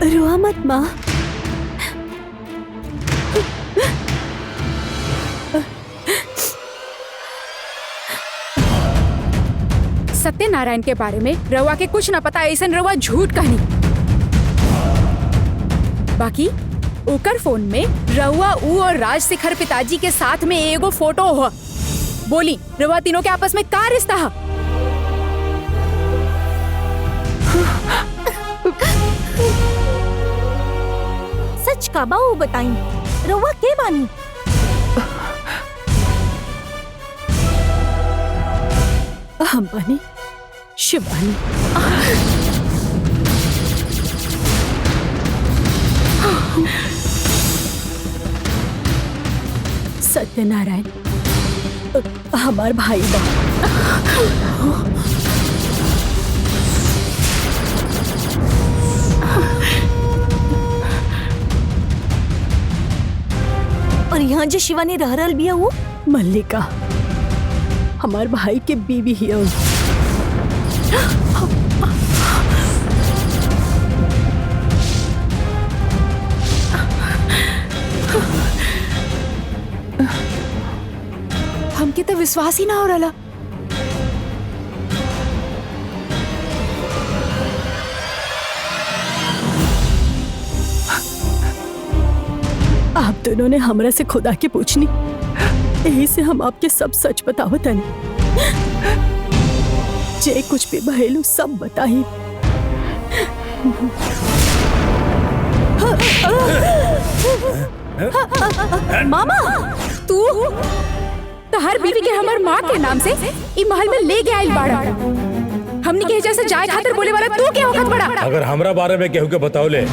रोआ मत माँ। सत्यनारायण के बारे में रवा के कुछ न पता, ऐसा रवा झूठ कहनी। बाकी ओकर फोन में रवा ऊ और राजशेखर पिताजी के साथ में एगो फोटो हो। बोली रवा तीनों के आपस में का रिश्ता है? सच का बाऊ बताई, रवा के बानी? हम बानी शिवानी। सत्यनारायण हमार भाई बा। और यहाँ जो शिवानी रह रहल बिया वो मल्लिका, हमार भाई के बीवी ही है। हमके तो विश्वास ही ना हो रहा। आप दोनों ने हमरा से खुदा के पूछनी, यही से हम आपके सब सच बतावत हनी। जे कुछ भी भइलू सब बताई। मामा तू तहर बीवी के हमर माँ के नाम से ई महल में ले गया आइल बाड़ा। हमनी के एजा से जाए खातिर बोले वाला तू क्या औकात बड़ा? अगर हमरा बारे में केहू के बताओले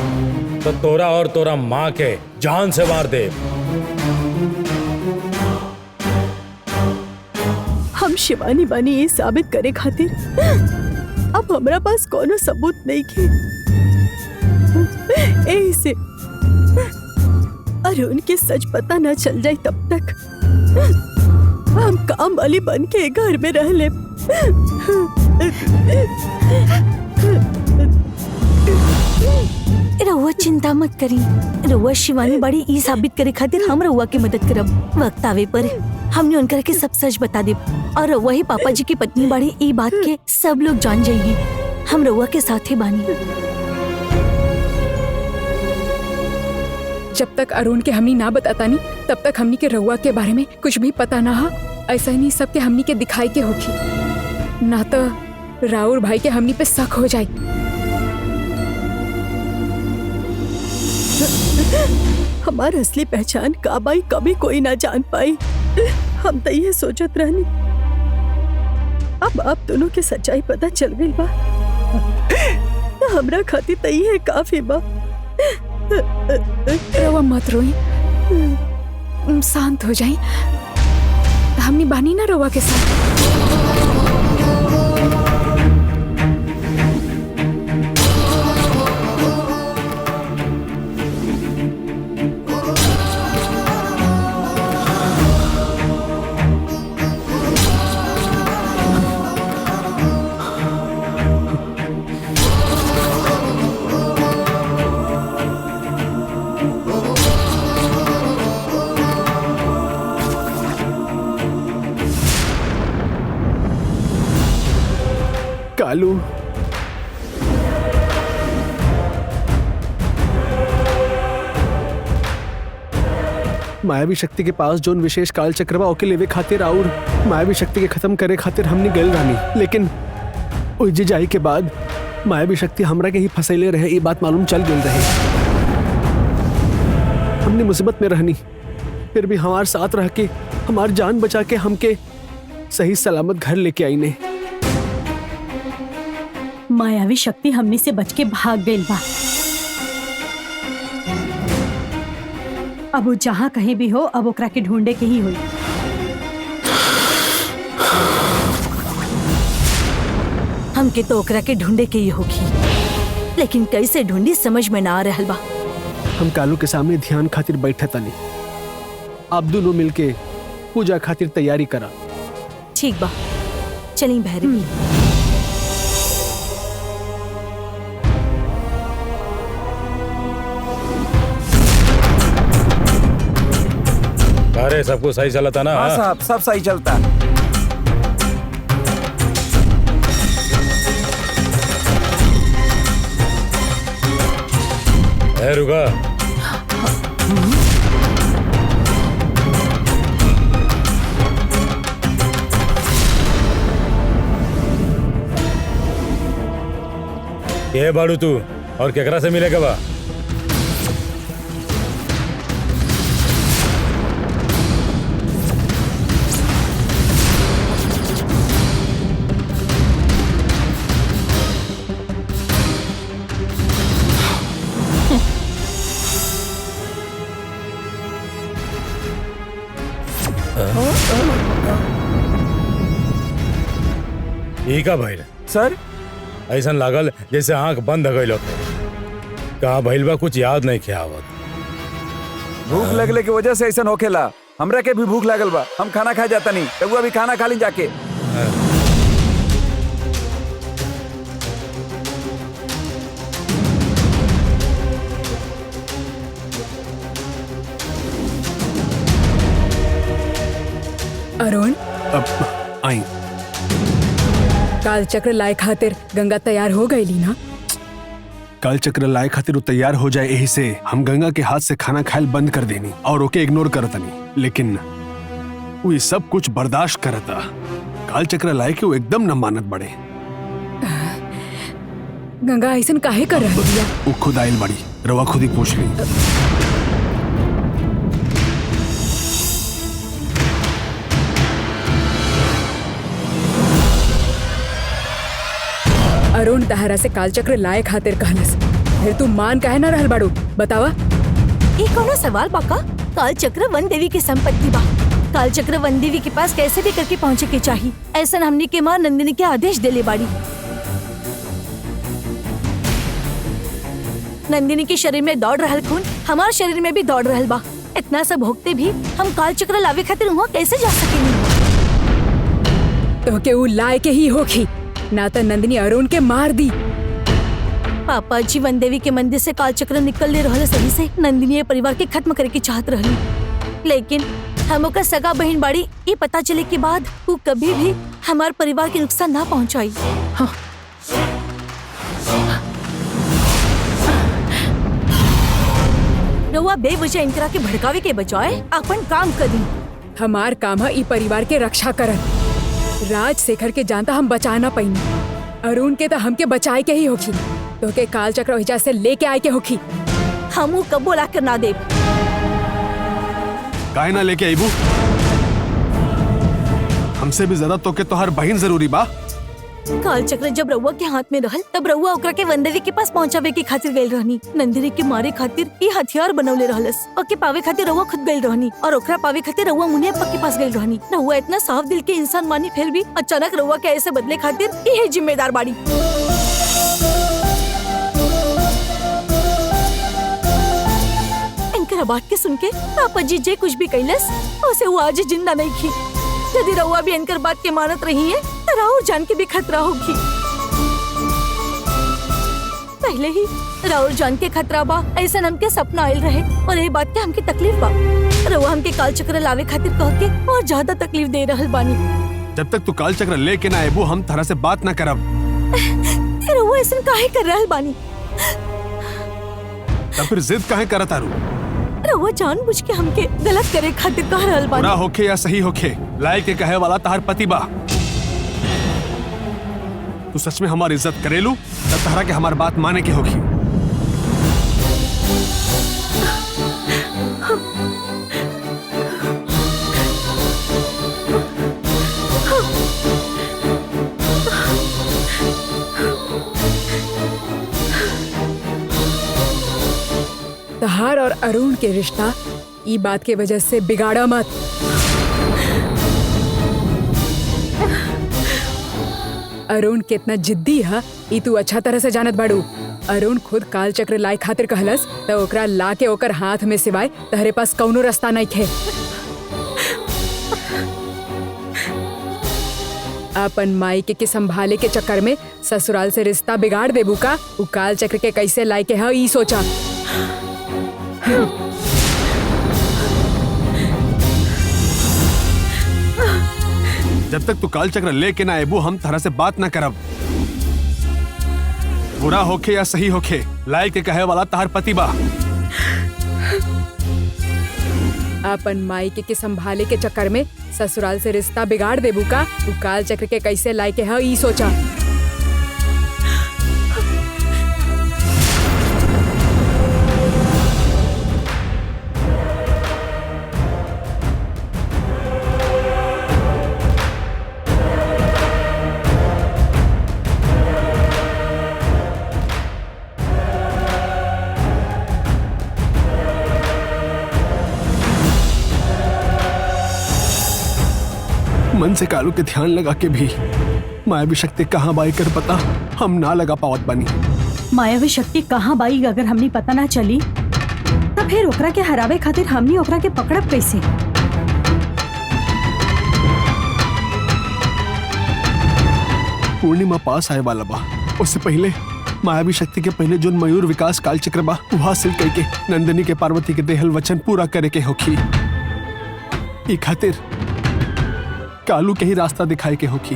तो तोरा और तोरा माँ के जान से मार दे। हम शिवानी बानी ये साबित करे खातिर अब हमरा पास कोनो सबूत नहीं के। ऐसे अरुण के सच पता न चल जाए तब तक हम काम वाली बन के घर में रह ले। रउआ चिंता मत करी, रउआ शिवानी बड़ी ई साबित करे खातिर हम रउआ की मदद करब। वक्त आवे पर हमने उनकर के सब सच बता देब और रउआ ही पापा जी की पत्नी बड़ी ई बात के सब लोग जान जाइए। हम रउआ के साथ ही बानी। जब तक अरुण के हमनी ना बताता नहीं तब तक हमनी के रउआ के बारे में कुछ भी पता ना हा। ऐसा ही नहीं सबके हमनी के दिखाई के होगी, ना तो राउर भाई के हमनी पे शक हो जाए। हमारी असली पहचान काबाई कभी कोई ना जान पाई। हम तो ये सोचत रहनी अब आप दोनों की सच्चाई पता चल गई बा तो हमरा खातिर तई है काफी बा। रवा मत रोई, शांत हो जाए। हमनी बानी ना रवा के साथ। कालू, मायावी शक्ति के पास जोन विशेष काल चक्रवा ओके लेवे खातिर और मायावी शक्ति के खत्म करे खातिर हमने गल रानी, लेकिन उलझ जाए के बाद मायावी शक्ति हमरा के ही फंसैले रहे। ये बात मालूम चल गई रहे। हमने मुसीबत में रहनी फिर भी हमारे साथ रह के हमार जान बचा के हमके सही सलामत घर लेके आई ने। मायावी शक्ति हमने से बच के भाग गई बा। अब वो जहाँ कहीं भी हो अब ओकरा के ढूंढे के ही हुई। हमके तो ओकरा के ढूंढे के ही होगी, लेकिन कैसे ढूंढी समझ में ना आ रहल बा। हम कालू के सामने ध्यान खातिर बैठा तानी, आप दोनों मिलके पूजा खातिर तैयारी करा। ठीक बा, चली भैरवी। अरे सब कुछ सही चला था ना? हाँ साहब, सब सही चलता। रुका। के बाड़ू तू और केकरा से मिलेगा बा? ई का भइल सर ऐसा लागल जैसे आंख बंद हो गई। कहा भइल बा कुछ याद नहीं किया आवत। भूख लगले की वजह से ऐसा होखेला। हमरा के भी भूख लागल बा, हम खाना खाए जाता नहीं। रउआ भी खाना खा ली जाके। अरुण, अब आई। काल चक्र लाए खातिर गंगा तैयार हो गई ली ना? काल चक्र लाए खातिर वो तैयार हो जाए, यही से हम गंगा के हाथ से खाना खायल बंद कर देनी और ओके इग्नोर करतनी। लेकिन वो ये सब कुछ बर्दाश्त करता। काल चक्र लाए के वो एकदम न मानत बड़े। गंगा ऐसन काहे कर रही दिया? वो खुद आयल बड़ी, रवा खुद ही पूछ ली। अरुण तहरा से काल चक्र लाए खातिर कहलस, फिर तू मान काहे ना रहल बाड़ू? बतावा। ये कौनो सवाल बाका? काल चक्र वन देवी की संपत्ति बा। काल चक्र वन देवी के पास कैसे भी करके पहुँचे के चाहिए। ऐसा हमने के माँ नंदिनी के आदेश देले बाड़ी। नंदिनी के शरीर में दौड़ रहल खून हमारे शरीर में भी दौड़ रहल बा। इतना सब भोगते भी हम काल चक्र लावे खातिर वहाँ कैसे जा सकेंगे? तो के ऊ लाए के ही होखी, ना तो नंदिनी अरुण के मार दी। पापा जी वन देवी के मंदिर से काल चक्र निकल ले रहल सही से नंदिनी परिवार के खत्म करे की चाहत रहली। लेकिन हम ओकर सगा बहन बाड़ी, ये पता चले के बाद वो कभी भी हमारे परिवार के नुकसान ना पहुंचाई। हाँ। रउआ बेवजह इनकरा के भड़कावे के बजाय अपन काम करी। हमार काम है ई परिवार के रक्षा करन। राजशेखर के जानता हम बचा ना पाई। अरुण के तो हमके बचाए के ही होखी, तो के काल चक्र वजह से लेके आए के होखी। हम कबो ला कर ना दे। काहे ना लेके आईबू? हमसे भी ज्यादा तो के तोहर बहन जरूरी बा। काल चक्र जब रउआ के हाथ में रहल तब रउआ ओकरा के वनदेवी के पास पहुंचावे के खातिर गइल रहनी। नंदिनी के मारे खातिर ये हथियार बनौले रहलस। ओके पावे खातिर रउआ खुद गइल रहनी और ओकरा पावे खातिर रउआ मुनियप्पा के पास गइल रहनी। रउआ इतना साफ दिल के इंसान मानी, फिर भी अचानक रउआ के ऐसे बदले खातिर ये जिम्मेदार बाड़ी। इनकर बात के सुन के पापा जी जे कुछ भी कैलस उसे वो आज जिंदा नहीं थी। यदि रउआ भी इनकर बात के मानत रही है तो राहुल जान के भी खतरा होगी। पहले ही राहुल जान के खतरा बा, ऐसा हमके सपना आयल रहे और ये बात के हमके तकलीफ बा। रउआ हमके काल चक्र लावे खातिर कह के और ज्यादा तकलीफ दे रहल बानी। जब तक तू काल चक्र लेके ना आएबू हम तरह से बात ना करब। रउआ ऐसा काहे कर रहल बानी? तब फिर जिद काहे करत आरू? रउआ जानबूझ के हमके गलत करे खातिर कह रहल बानी। बुरा होखे या सही होखे, लाए के कहे वाला तहार पति बा। तू सच में हमारी इज्जत करेलू तब तहरा के हमार बात माने के होगी। तहार और अरुण के रिश्ता ई बात के वजह से बिगाड़ा मत। अरुण कितना जिद्दी है ई तू अच्छा तरह से जानत बाड़ू। अरुण खुद काल चक्र लाए खातिर कहलस तो ओकरा ला के ओकर हाथ में सिवाय तहरे पास कौनो रास्ता नहीं थे। अपन माई के संभाले के चक्कर में ससुराल से रिश्ता बिगाड़ देबू का? उ काल चक्र के कैसे लाए के है ई सोचा। जब तक तू काल चक्र लेके ना आबू हम तरह से बात ना करब। बुरा होखे या सही होखे, लायक के कहे वाला तहार पति बा। अपन माई के संभाले के चक्कर में ससुराल से रिश्ता बिगाड़ देबू का? तू काल चक्र के कैसे लायक है ई सोचा। मन से कालू के ध्यान लगा के भी मायावी शक्ति कहाँ बाई कर पता हम ना लगा पावत बानी। मायावी शक्ति कहाँ बाई अगर हमनी पता ना चली तो फिर ओकरा के हरावे खातिर हमनी ओकरा के पकड़ब कैसे? पूर्णिमा पास आए वाला बा, उससे पहले मायावी शक्ति के पहले जो मयूर विकास काल चक्र बा वो हासिल करके नंदिनी के पार्वती के देहल वचन पूरा करे के होखी। ई खातिर कालू के ही रास्ता दिखाए के होखी।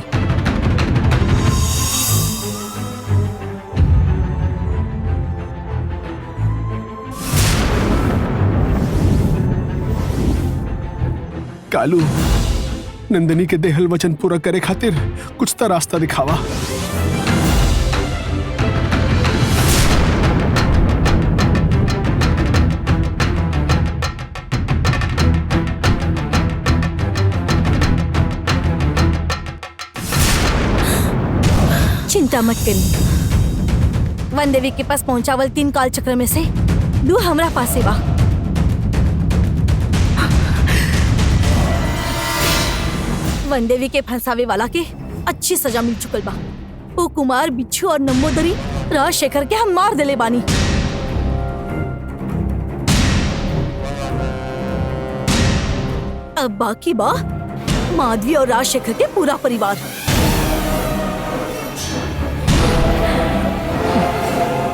कालू, नंदिनी के देहल वचन पूरा करे खातिर कुछ तो रास्ता दिखावा। चिंता मत करी, वन देवी के पास पहुंचावल 3 काल चक्र में से 2 हमरा पास बा। वन देवी के फंसावे वाला के अच्छी सजा मिल चुकल बा। वो कुमार, बिच्छू और नंबोदरी राजशेखर के हम मार देले बानी। अब बाकी बा माधवी और राजशेखर के पूरा परिवार।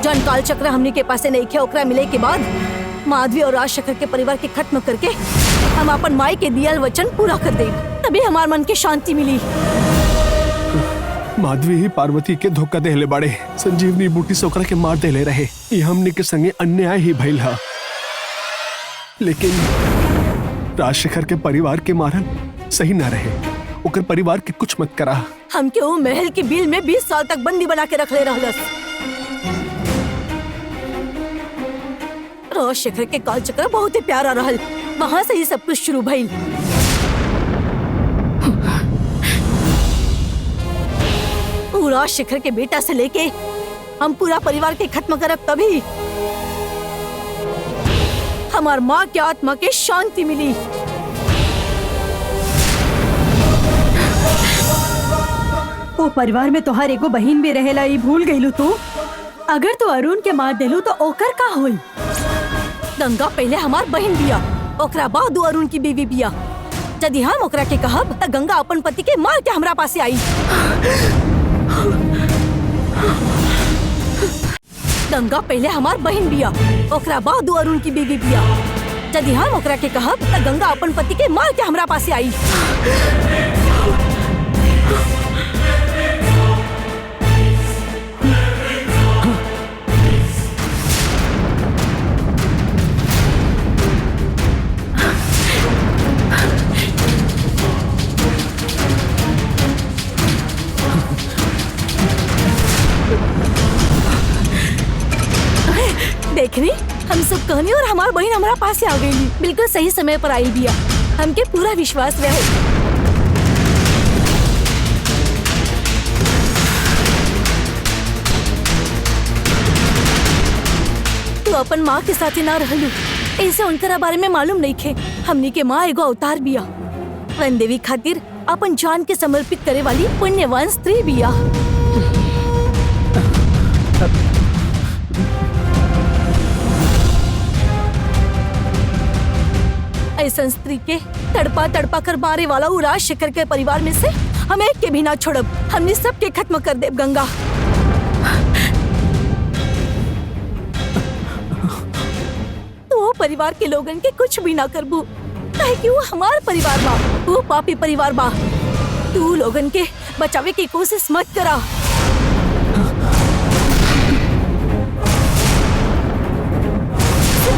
जन काल चक्र हमने के पास नहीं किया, ओकरा मिले के बाद माधवी और राजशेखर के परिवार के खत्म करके हम अपन माई के दियल वचन पूरा कर दे, तभी हमार मन के शांति मिली। माधवी ही पार्वती के धोखा देहले बाड़े, संजीवनी बूटी से ओकरा के मार देले रहे। ये हमने के संगे अन्याय ही भइल हा। लेकिन राजशेखर के परिवार के मारन सही ना रहे। ओकर परिवार के कुछ मत करा। हमके वो महल की बिल में 20 साल तक बंदी बना के रख ले रहलस। राजशेखर के काल चक्र बहुत ही प्यारा रहल, वहां से ही सब कुछ शुरू भइल। राजशेखर के बेटा से लेके हम पूरा परिवार के खत्म करब, तभी हमार माँ के आत्मा के शांति मिली। ओ परिवार में तोहार एगो बहन भी रहेला, ई भूल गईलू तू? अगर तू अरुण के मार देलू तो ओकर का होई? गंगा पहले हमार बहन बिया, ओकरा बाद वो अरुण की बीवी बिया। यदि हम ओकरा के कहब त गंगा अपन पति के मार के हमरा पासे आई। गंगा पहले हमार बहन बिया, ओकरा बाद वो अरुण की बीवी बिया। यदि हम ओकरा के कहब त गंगा अपन पति के मार के हमरा पासे आई। देखनी हम सब कहनी और हमार बहन हमारा पास आ गई, बिल्कुल सही समय पर आई बिया। हमके पूरा विश्वास रहे। तू अपन माँ के साथ ना रहलू, ऐसे उनकरा बारे में मालूम नहीं खे। हमनी के माँ एगो अवतार बिया, वन देवी खातिर अपन जान के समर्पित करे वाली पुण्यवान स्त्री बिया। ऐसा स्त्री के तड़पा तड़पा कर मारे वाला वो राजशेखर के परिवार में से हम एक के भी ना छोड़ब। हमने सबके खत्म कर देब गंगा। तो वो परिवार के लोगन के कुछ भी ना करबू, काहे कि वो हमार परिवार बा, वो पापी परिवार बा। तू लोगन के बचावे की कोशिश मत करा।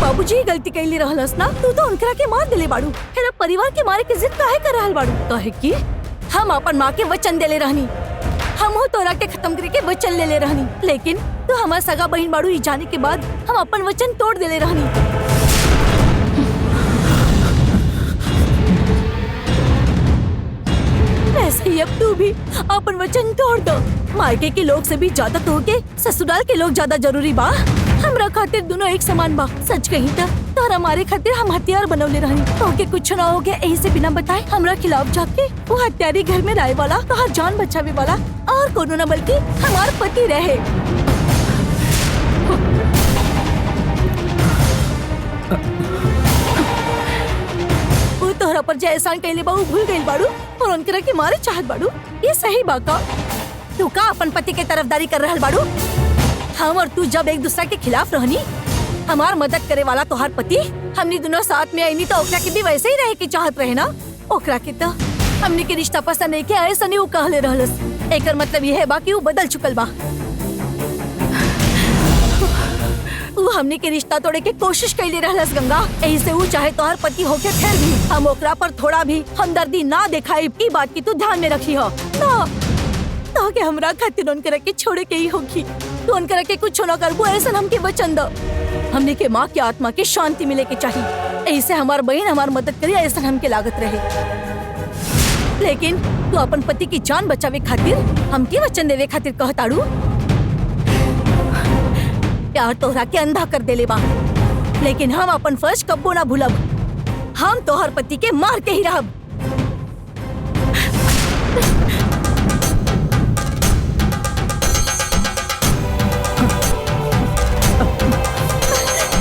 बाबूजी गलती कैली रहलस ना, तू तो उनकरा के मार देले बाड़ू, फिर अब परिवार के मारे के जिद काहे कर रहल बाड़ू? काहे कि हम अपन माँ के वचन देले रहनी, हम हो तोरा के खत्म करे के वचन ले ले रहनी, लेकिन तू हमार सगा बहन बाड़ू, ई जाने के बाद हम अपन वचन तोड़ देले रहनी। ऐसे ही अब तू भी अपन वचन तोड़ दो। मायके के लोग से भी ज्यादा तो के ससुराल के लोग ज्यादा जरूरी बा। हमरा खातिर दोनों एक समान बा। सच कही तो तोरा मारे खातिर हम हथियार बनवले रहनी, ओके कुछ ना हो गया यही से बिना बताए हमरा खिलाफ जाके वो हत्यारी घर में लाए वाला, तोहार जान बचावे वाला और कोनो न बल्कि हमार पति रहे। वो तोहरा पर जो एहसान कैले बा भूल गइल बाड़ू और उनकरा के मारे चाहत बाड़ू, ये सही बा का? तू का अपन पति के तरफदारी कर रहल बाड़ू? हम और तू जब एक दूसरे के खिलाफ रहनी, हमार मदद करे वाला तोहार पति, हमनी दोनों साथ में आईनी तो ओकरा के भी वैसे ही रहे के चाहत रहे ना। ओकरा के तो हमनी के रिश्ता पसंद नहीं के ऐसा नहीं वो कहले रहलस। एकर मतलब ये है बा कि वो बदल चुकल बा। वो हमनी के रिश्ता तोड़े के कोशिश कैले रहलस गंगा, यही से वो चाहे तोहार पति होके फिर भी हम ओकरा पर थोड़ा भी हमदर्दी ना दिखाई, ई बात की तू ध्यान में रखी हो ना। तो के हमरा खातिर उनकरा के छोड़े के ही होगी, तू उनकरा के कुछ ना करबो ऐसा हमके वचन दो। हमने के माँ की आत्मा की शांति मिले के चाहिए, ऐसे हमार बहन हमार मदद करे ऐसा हमके लागत रहे। लेकिन तू अपन पति की जान बचावे खातिर हमके वचन देवे खातिर कहताड़ू, प्यार तोहरा के अंधा कर देले बा, लेकिन हम अपन फर्ज कब्बो ना भूलब। हम तोहर पति के मार के ही रहब।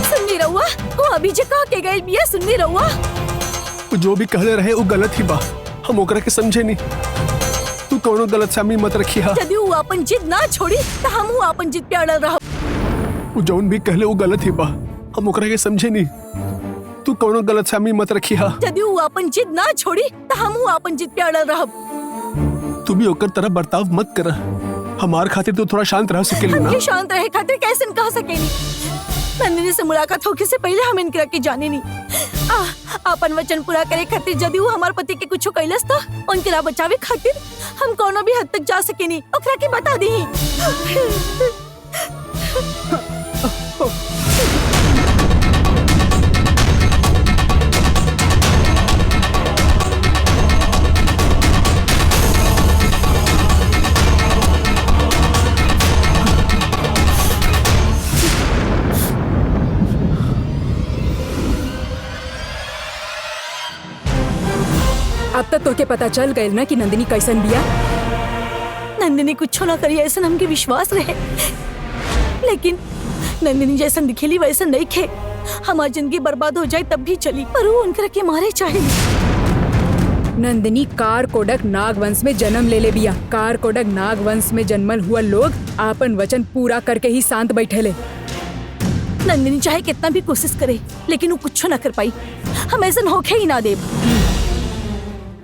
सुननी रहुआ, वो अभी जे कह के गइल बिया, सुननी रहुआ। जो भी कहले रहे वो गलत ही बा, हम ओकरा के समझे नहीं। तू कोनो गलत फहमी मत रखी हा। यदि वो अपन जिद ना छोड़ी तो हम वो अपन जिद पे अड़ल रहब। वो जौन भी कहले वो गलत ही बा, हम ओकरा के समझे नहीं। तू कोनो गलत फहमी मत रखी हा। यदि वो अपन जिद ना छोड़ी तो हम वो अपन जिद पे अड़ल रहब। तू भी ओकर तरह बर्ताव मत कर। हमार खातिर तू थोड़ा शांत रह सकेली ना। हम शांत रहे खातिर कैसे न कह सकेनी? नंदिनी से मुलाकात होके से पहले हम इनकरा के जाने नहीं। अपन वचन पूरा करे खातिर यदि वो हमार पति के कुछ कैलस तो उनकरा बचावे खातिर हम कोनो भी हद तक जा सकेनी, ओकरा के बता दी। अब तक तोके पता चल गइल ना कि नंदिनी कैसन बिया। नंदिनी कुछ ना करी ऐसा हमके विश्वास रहे, लेकिन नंदिनी जैसा दिखेली वैसा नहीं खे। हमारी जिंदगी बर्बाद हो जाए तब भी चली, पर वो उनकरा के मारे चाहे। नंदिनी कार कोडक नागवंश में जन्म ले ले बिया। कार कोडक नागवंश में जन्मल हुआ लोग आपन वचन पूरा करके ही शांत बैठे ले। नंदिनी चाहे कितना भी कोशिश करे, लेकिन वो कुछ ना कर पाई। हम ऐसा होके ही ना देब।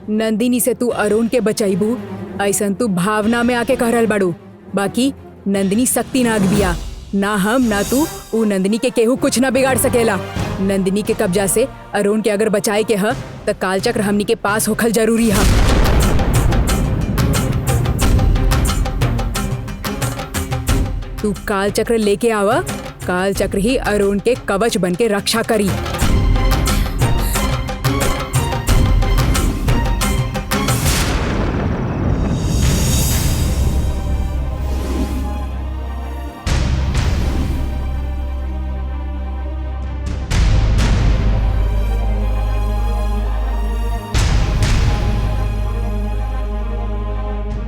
नंदिनी से तू अरुण के बचाईबू ऐसा तू भावना में आके कह रहल बाड़ू। बाकी नंदिनी शक्ति नाग बिया, ना हम ना तू ऊ नंदिनी के केहू कुछ ना बिगाड़ सकेला। नंदिनी के कब्जा से अरुण के अगर बचाए के ह तो कालचक्र हमनी के पास होखल जरूरी है। तू कालचक्र लेके आवा, कालचक्र ही अरुण के कवच बन के रक्षा करी।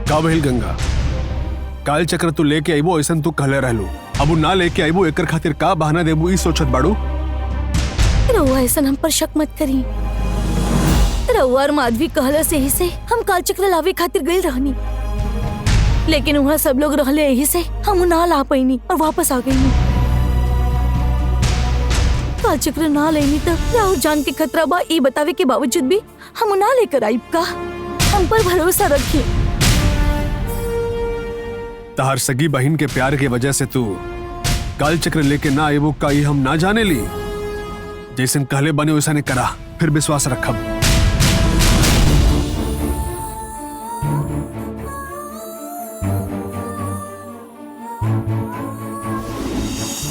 का भइल गंगा? काल चक्र तू लेके आईबो ऐसा तू कहले रहलू, अब ना लेके आईबो एकर खातिर का बहाना देबू ई सोचत बाड़ू? रउआ ऐसा हम पर शक मत करी। रउआ और माधवी कहला से ही से हम काल चक्र लावे खातिर गए रहनी, लेकिन वहाँ सब लोग रहले यही से हम ना ला पैनी और वापस आ गई। काल चक्र ना लेनी तो राहुल जान के खतरा बा ई बतावे के बावजूद भी हम ना लेकर आईब का। हम पर भरोसा रखिए। तहार सगी बहन के प्यार के वजह से तू काल चक्र लेके ना आए वो का ये हम ना जाने ली। जैसन कहले बने वैसा ने करा, फिर विश्वास रखब।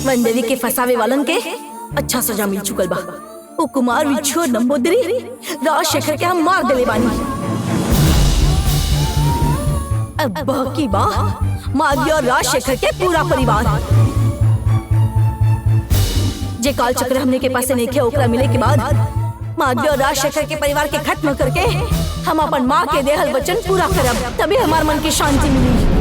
वंदेवी के फसावे वालन के अच्छा सजा मिल चुकल बा। वो कुमार विच्छू और नंबोदरी राजशेखर के हम मार देले बानी। अब बाकी बा माधवी और राजशेखर के पूरा परिवार। जे काल चक्र हमने के पास नहीं ओकरा मिले के बाद माधवी और राजशेखर के परिवार के खत्म करके हम अपन माँ के देहल वचन पूरा करब, तभी हमार मन की शांति मिली।